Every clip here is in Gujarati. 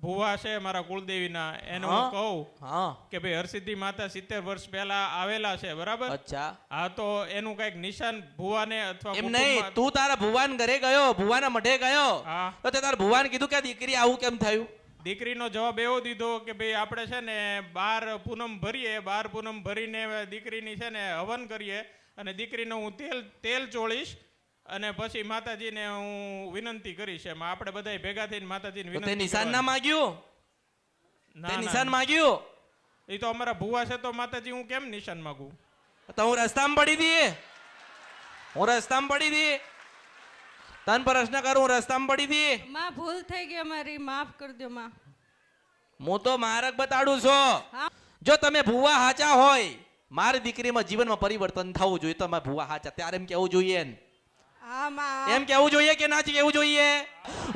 ભુવા છે મારા કુળદેવીના, એને હું કહું હા કે ભાઈ હરસિદ્ધિ માતા 70 વર્ષ પહેલા આવેલા છે, બરાબર? અચ્છા હા, તો એનું કઈક નિશાન ભુવાને અથવા એમ નહીં, કુટુંબમાં- તું તારા ભુવાન ઘરે ગયો, ભુવાના મઢે ગયો, હા. તો તે તારા ભુવાન કીધું કે આ દીકરી આવું કેમ થયું? દીકરીનો જવાબ એવો દીધો કે ભાઈ આપણે છે ને 12 પૂનમ ભરીએ, 12 પૂનમ ભરીને દીકરીની છે ને હવન કરીએ અને દીકરીને હું તેલ ચોળીશ અને પછી માતાજીને હું વિનંતી કરીશ. એમ આપણે બધા ભેગા થઈને માતાજીને તો તે વિનંતી નિશાન ના કરવાની. માગ્યું? ના, તે ના, નિશાન માગ્યું? એ તો અમારા ભુવા છે, તો માતાજી હું કેમ નિશાન માંગુ? તો હું રસ્તામાં પડી દી, હું રસ્તામાં પડી દી, તન પ્રશ્ન કરું, હું રસ્તામાં પડી દી. માં ભૂલ થઈ ગઈ અમારી, માફ કરી દો માં. હું તો માર્ગ બતાડું છું. હા. જો તમે ભુવા હાચા હોય, મારી દીકરીમાં જીવનમાં પરિવર્તન થવું જોઈએ, તો મારા ભુવા હાચા, ત્યારે એમ કેવું જોઈએ ને? હા માં. એમ કેવું જોઈએ કે ના કેવું જોઈએ?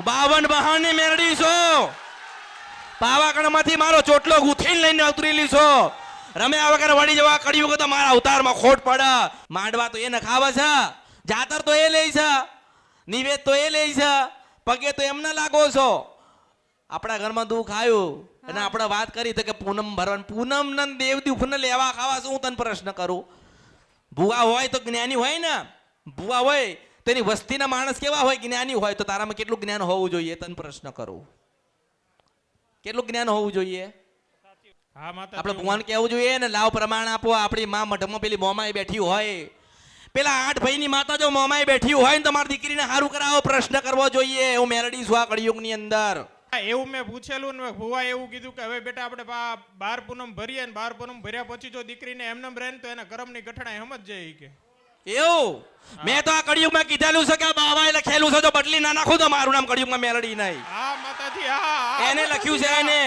52 બહારની મેરડી છો, પાવાગઢમાંથી મારો ચોટલો ગુથીને લઈને ઉતરેલી છો, રમ્યા વગર વળી જવા કડિયું કે તો મારા અવતારમાં ખોટ પડે. માંડવા તો એને ખાવે છે, જાતર તો એ લે છે, નિવેદ તો એ લે છે, પગે તો એમને લાગો છો. આપણા ઘરમાં દુઃખ આવ્યું અને આપણે વાત કરી તો કે પૂનમ ભરવાનું, પૂનમ ને દેવ દુઃખ લેવા ખાવા શું? હું તને પ્રશ્ન કરું, ભુવા હોય તો જ્ઞાની હોય ને, ભુવા હોય તેની વસ્તીના માણસ કેવા હોય? જ્ઞાની હોય. તો તારામાં કેટલું જ્ઞાન હોવું જોઈએ? તને પ્રશ્ન કરું, કેટલું જ્ઞાન હોવું જોઈએ? હા માતાજી, આપણે ભગવાન કેવું જોઈએ ને, લાવ પ્રમાણ આપો. આપણી માં મઢમાં પેલી મોમાઈ બેઠી હોય, પેલા 8 ભાઈની માતા જો મોમાઈ બેઠી હોય ને, તમારી દીકરીને સારું કરાવો, પ્રશ્ન કરવો જોઈએ. હું મેરડી છું આ કળિયુગની અંદર. એવું મેં પૂછેલું ને ભુવા એવું કીધું કે હવે બેટા આપણે 12 પૂનમ ભરીએ ને 12 પૂનમ ભર્યા પછી જો દીકરીને એમને રહે ને તો એના કર્મની ગઠણા સમજ જાય કે એવું મેં તો આ કળિયુગમાં કીધેલું છે કે આ બાવાએ લખેલું છે, જો બદલી ના નાખું તો મારું નામ કળિયુગમાં મેલડી નહીં. હા માતાજી, હા, એને લખ્યું છે એને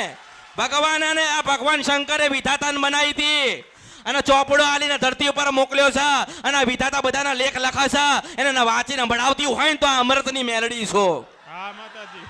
ભગવાન, અને આ ભગવાન શંકરે વિધાતાન બનાવી હતી અને ચોપડો આલીને ધરતી ઉપર મોકલ્યો છે, અને આ વિધાતા બધાના લેખ લખે છે, એને વાંચીને ભણાવતી હોય ને તો આ અમૃતની મેલડી છો. હા માતાજી.